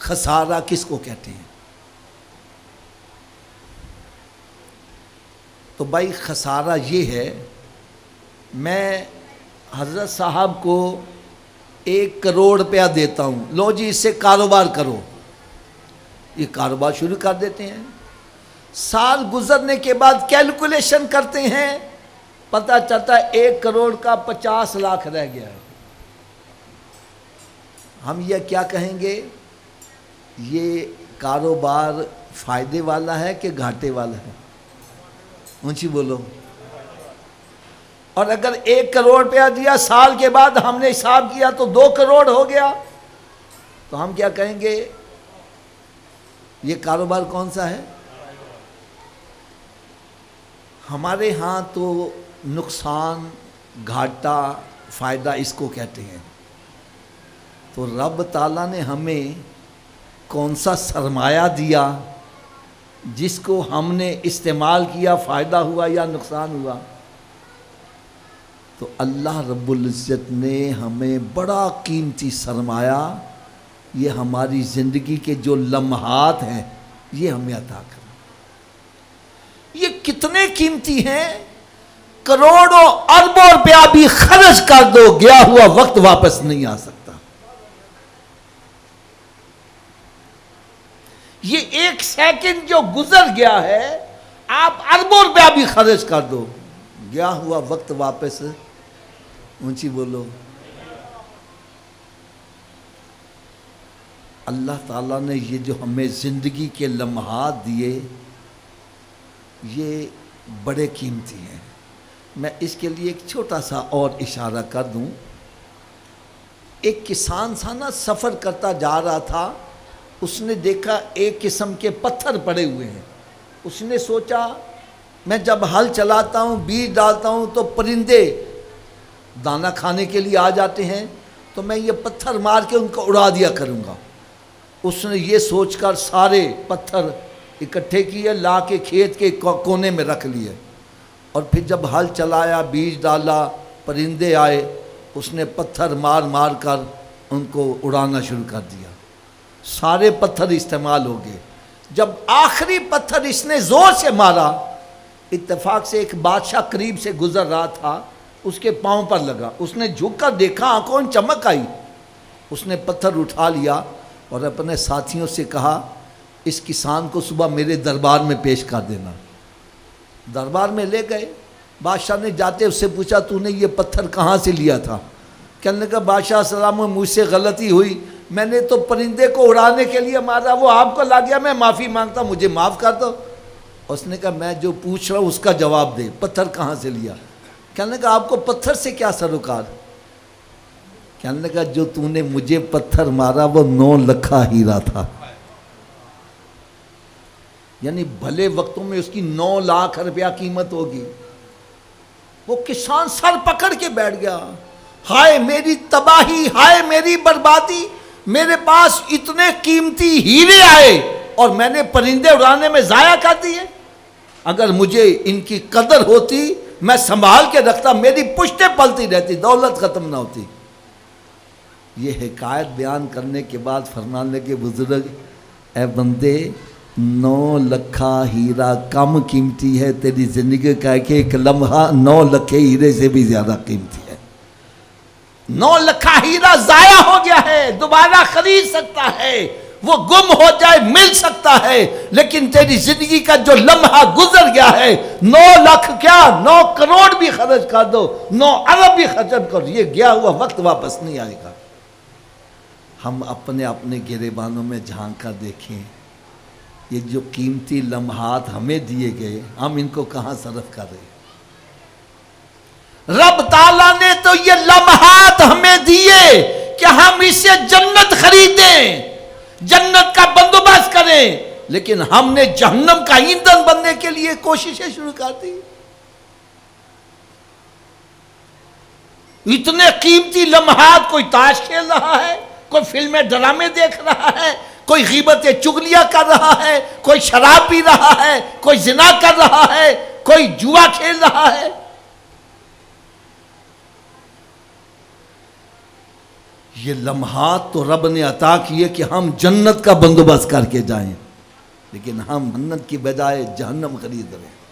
خسارہ کس کو کہتے ہیں؟ تو بھائی خسارہ یہ ہے، میں حضرت صاحب کو 1 کروڑ روپیہ دیتا ہوں، لو جی اس سے کاروبار کرو، یہ کاروبار شروع کر دیتے ہیں۔ سال گزرنے کے بعد کیلکولیشن کرتے ہیں، پتہ چلتا ہے 1 کروڑ کا 50 لاکھ رہ گیا ہے۔ ہم یہ کیا کہیں گے؟ یہ کاروبار فائدے والا ہے کہ گھاٹے والا ہے؟ اونچی بولو۔ اور اگر 1 کروڑ روپیہ دیا، سال کے بعد ہم نے حساب کیا تو 2 کروڑ ہو گیا، تو ہم کیا کہیں گے؟ یہ کاروبار کون سا ہے؟ ہمارے ہاں تو نقصان، گھاٹا، فائدہ اس کو کہتے ہیں۔ تو رب تعالیٰ نے ہمیں کون سا سرمایہ دیا جس کو ہم نے استعمال کیا، فائدہ ہوا یا نقصان ہوا؟ تو اللہ رب العزت نے ہمیں بڑا قیمتی سرمایہ، یہ ہماری زندگی کے جو لمحات ہیں، یہ ہمیں عطا کرا۔ یہ کتنے قیمتی ہیں، کروڑوں اربوں روپیہ بھی خرچ کر دو، گیا ہوا وقت واپس نہیں آ سکتا۔ یہ 1 سیکنڈ جو گزر گیا ہے، آپ اربوں روپیہ بھی خرچ کر دو، گیا ہوا وقت واپس، اونچی بولو۔ اللہ تعالیٰ نے یہ جو ہمیں زندگی کے لمحات دیے، یہ بڑے قیمتی ہیں۔ میں اس کے لیے ایک چھوٹا سا اور اشارہ کر دوں۔ ایک کسان تھا نا، سفر کرتا جا رہا تھا، اس نے دیکھا ایک قسم کے پتھر پڑے ہوئے ہیں۔ اس نے سوچا میں جب ہل چلاتا ہوں، بیج ڈالتا ہوں تو پرندے دانہ کھانے کے لیے آ جاتے ہیں، تو میں یہ پتھر مار کے ان کو اڑا دیا کروں گا۔ اس نے یہ سوچ کر سارے پتھر اکٹھے کیے، لا کے کھیت کے کونے میں رکھ لیے، اور پھر جب ہل چلایا، بیج ڈالا، پرندے آئے، اس نے پتھر مار مار کر ان کو اڑانا شروع کر دیا۔ سارے پتھر استعمال ہو گئے۔ جب آخری پتھر اس نے زور سے مارا، اتفاق سے ایک بادشاہ قریب سے گزر رہا تھا، اس کے پاؤں پر لگا۔ اس نے جھک کر دیکھا، آنکھوں میں چمک آئی، اس نے پتھر اٹھا لیا اور اپنے ساتھیوں سے کہا اس کسان کو صبح میرے دربار میں پیش کر دینا۔ دربار میں لے گئے۔ بادشاہ نے جاتے اس سے پوچھا تو نے یہ پتھر کہاں سے لیا تھا؟ کہنے لگا بادشاہ السلام، مجھ سے غلطی ہوئی، میں نے تو پرندے کو اڑانے کے لیے مارا، وہ آپ کو لگ گیا، میں معافی مانگتا ہوں، مجھے معاف کر دو۔ اس نے کہا میں جو پوچھ رہا ہوں اس کا جواب دے، پتھر کہاں سے لیا؟ کہنے لگا آپ کو پتھر سے کیا سروکار؟ کہنے لگا جو تو نے مجھے پتھر مارا وہ 9 لکھا ہیرا تھا۔ یعنی بھلے وقتوں میں اس کی 9 لاکھ روپیہ قیمت ہوگی۔ وہ کسان سر پکڑ کے بیٹھ گیا، ہائے میری تباہی، ہائے میری بربادی، میرے پاس اتنے قیمتی ہیرے آئے اور میں نے پرندے اڑانے میں ضائع کر دیے۔ اگر مجھے ان کی قدر ہوتی، میں سنبھال کے رکھتا، میری پشتیں پلتی رہتی، دولت ختم نہ ہوتی۔ یہ حکایت بیان کرنے کے بعد فرمانے لگے بزرگ، اے بندے 9 لکھا ہیرا کم قیمتی ہے تیری زندگی کا کہ ایک لمحہ 9 لکھے ہیرے سے بھی زیادہ قیمتی ہے۔ 9 لکھا ہیرا ضائع ہو گیا ہے، دوبارہ خرید سکتا ہے، وہ گم ہو جائے مل سکتا ہے، لیکن تیری زندگی کا جو لمحہ گزر گیا ہے، 9 لاکھ کیا 9 کروڑ بھی خرچ کر دو، 9 ارب بھی خرچ کر، یہ گیا ہوا وقت واپس نہیں آئے گا۔ ہم اپنے اپنے گریبانوں میں جھانک کر دیکھیں، یہ جو قیمتی لمحات ہمیں دیے گئے، ہم ان کو کہاں صرف کر رہے ہیں؟ رب تعالیٰ نے تو یہ لمحات ہمیں دیے کہ ہم اس سے جنت خریدیں، جنت کا بندوبست کریں، لیکن ہم نے جہنم کا ایندھن بننے کے لیے کوششیں شروع کر دی۔ اتنے قیمتی لمحات، کوئی تاش کھیل رہا ہے، کوئی فلمیں ڈرامے دیکھ رہا ہے، کوئی غیبتیں چگلیاں کر رہا ہے، کوئی شراب پی رہا ہے، کوئی زنا کر رہا ہے، کوئی جوا کھیل رہا ہے۔ یہ لمحات تو رب نے عطا کیے کہ ہم جنت کا بندوبست کر کے جائیں، لیکن ہم جنت کی بجائے جہنم خرید رہے ہیں۔